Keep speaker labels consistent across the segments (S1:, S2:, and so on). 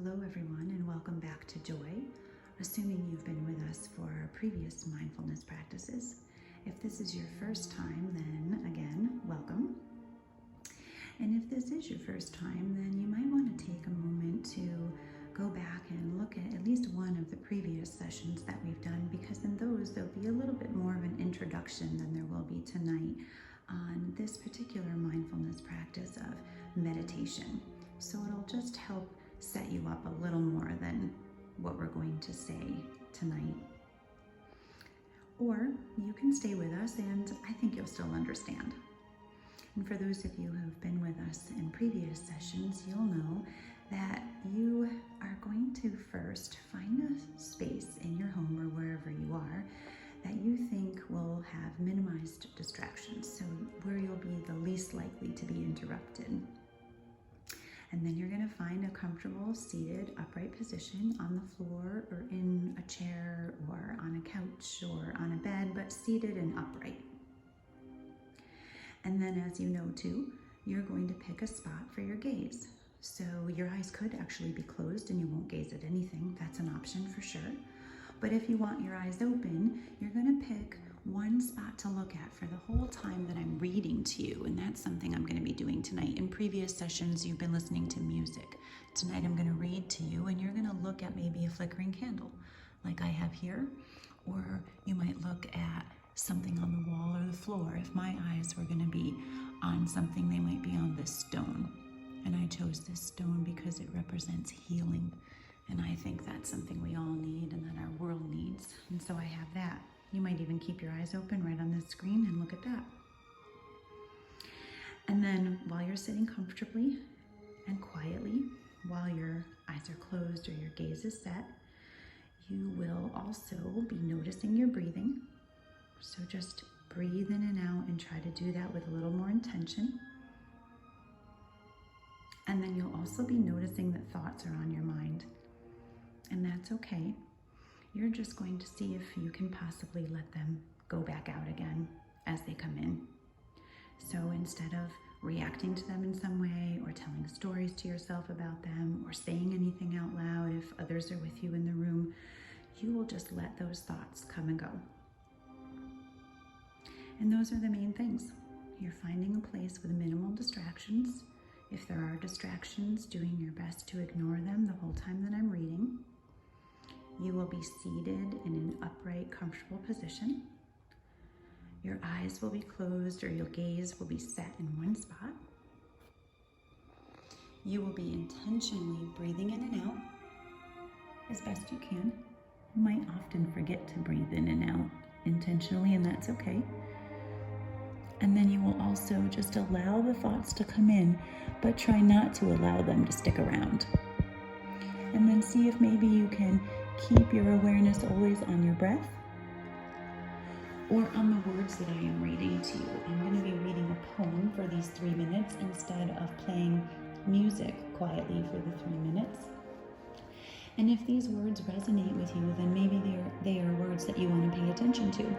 S1: Hello everyone, and welcome back to Joy, assuming you've been with us for our previous mindfulness practices. If this is your first time, then again, welcome. And if this is your first time, then you might want to take a moment to go back and look at least one of the previous sessions that we've done, because in those there'll be a little bit more of an introduction than there will be tonight on this particular mindfulness practice of meditation. So it'll just help set you up a little more than what we're going to say tonight. Or you can stay with us and I think you'll still understand. And for those of you who have been with us in previous sessions, you'll know that you are going to first find a space in your home or wherever you are that you think will have minimized distractions, so where you'll be the least likely to be interrupted. And then you're going to find a comfortable seated upright position on the floor or in a chair or on a couch or on a bed, but seated and upright. And then, as you know too, you're going to pick a spot for your gaze. So your eyes could actually be closed and you won't gaze at anything. That's an option for sure. But if you want your eyes open, you're going to pick one spot to look at for the whole time that I'm reading to you, and that's something I'm going to be doing tonight. In previous sessions, you've been listening to music. Tonight, I'm going to read to you, and you're going to look at maybe a flickering candle, like I have here, or you might look at something on the wall or the floor. If my eyes were going to be on something, they might be on this stone, and I chose this stone because it represents healing, and I think that's something we all need and that our world needs, and so I have that. You might even keep your eyes open right on this screen and look at that. And then while you're sitting comfortably and quietly, while your eyes are closed or your gaze is set, you will also be noticing your breathing. So just breathe in and out and try to do that with a little more intention. And then you'll also be noticing that thoughts are on your mind. And that's okay. You're just going to see if you can possibly let them go back out again as they come in. So instead of reacting to them in some way or telling stories to yourself about them or saying anything out loud if others are with you in the room, you will just let those thoughts come and go. And those are the main things. You're finding a place with minimal distractions. If there are distractions, doing your best to ignore them the whole time that I'm reading. You will be seated in an upright, comfortable position. Your eyes will be closed or your gaze will be set in one spot. You will be intentionally breathing in and out as best you can. You might often forget to breathe in and out intentionally, and that's okay. And then you will also just allow the thoughts to come in, but try not to allow them to stick around. And then see if maybe you can keep your awareness always on your breath or on the words that I am reading to you. I'm going to be reading a poem for these 3 minutes instead of playing music quietly for the 3 minutes. And if these words resonate with you, then maybe they are words that you want to pay attention to.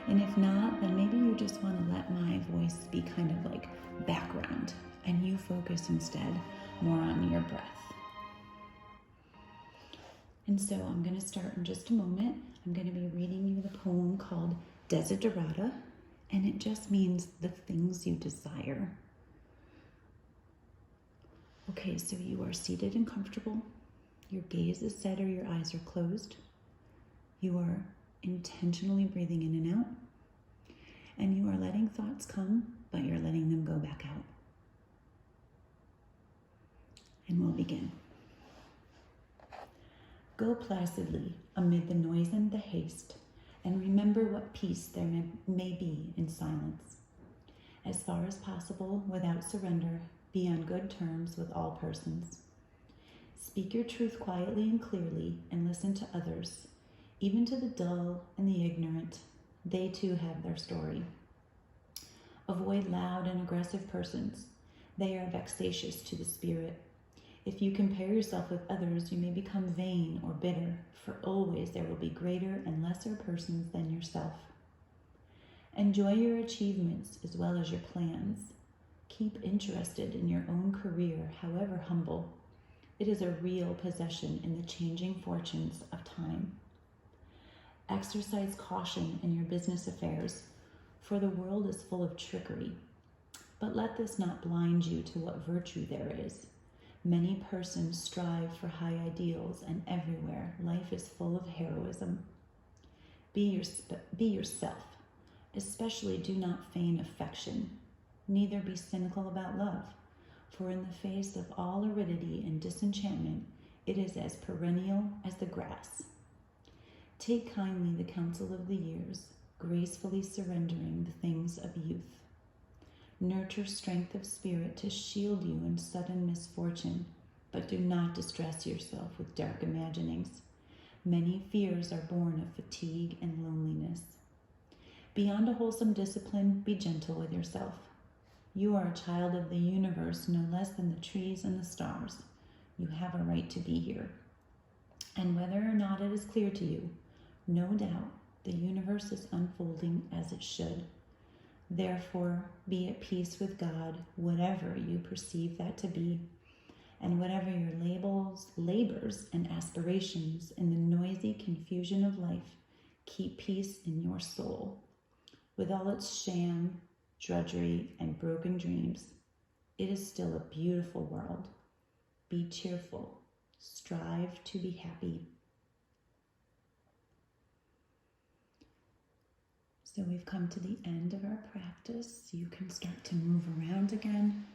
S1: And if not, then maybe you just want to let my voice be kind of like background and you focus instead more on your breath. And so I'm going to start in just a moment. I'm going to be reading you the poem called Desiderata, and it just means the things you desire. Okay, so you are seated and comfortable. Your gaze is set or your eyes are closed. You are intentionally breathing in and out, and you are letting thoughts come, but you're letting them go back out. And we'll begin. Go placidly amid the noise and the haste, and remember what peace there may be in silence. As far as possible, without surrender, be on good terms with all persons. Speak your truth quietly and clearly, and listen to others, even to the dull and the ignorant. They too have their story. Avoid loud and aggressive persons. They are vexatious to the spirit. If you compare yourself with others, you may become vain or bitter, for always there will be greater and lesser persons than yourself. Enjoy your achievements as well as your plans. Keep interested in your own career, however humble. It is a real possession in the changing fortunes of time. Exercise caution in your business affairs, for the world is full of trickery. But let this not blind you to what virtue there is. Many persons strive for high ideals, and everywhere life is full of heroism. Be yourself. Especially do not feign affection, neither be cynical about love, for in the face of all aridity and disenchantment, it is as perennial as the grass. Take kindly the counsel of the years, gracefully surrendering the things of youth. Nurture strength of spirit to shield you in sudden misfortune, but do not distress yourself with dark imaginings. Many fears are born of fatigue and loneliness. Beyond a wholesome discipline, be gentle with yourself. You are a child of the universe no less than the trees and the stars. You have a right to be here. And whether or not it is clear to you, no doubt the universe is unfolding as it should. Therefore, be at peace with God, whatever you perceive that to be, and whatever your labors, and aspirations in the noisy confusion of life, keep peace in your soul. With all its sham, drudgery, and broken dreams, it is still a beautiful world. Be cheerful. Strive to be happy. So we've come to the end of our practice. You can start to move around again.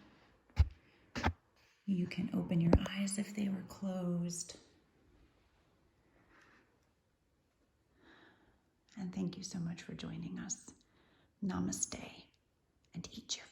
S1: You can open your eyes if they were closed. And thank you so much for joining us. Namaste, and eat your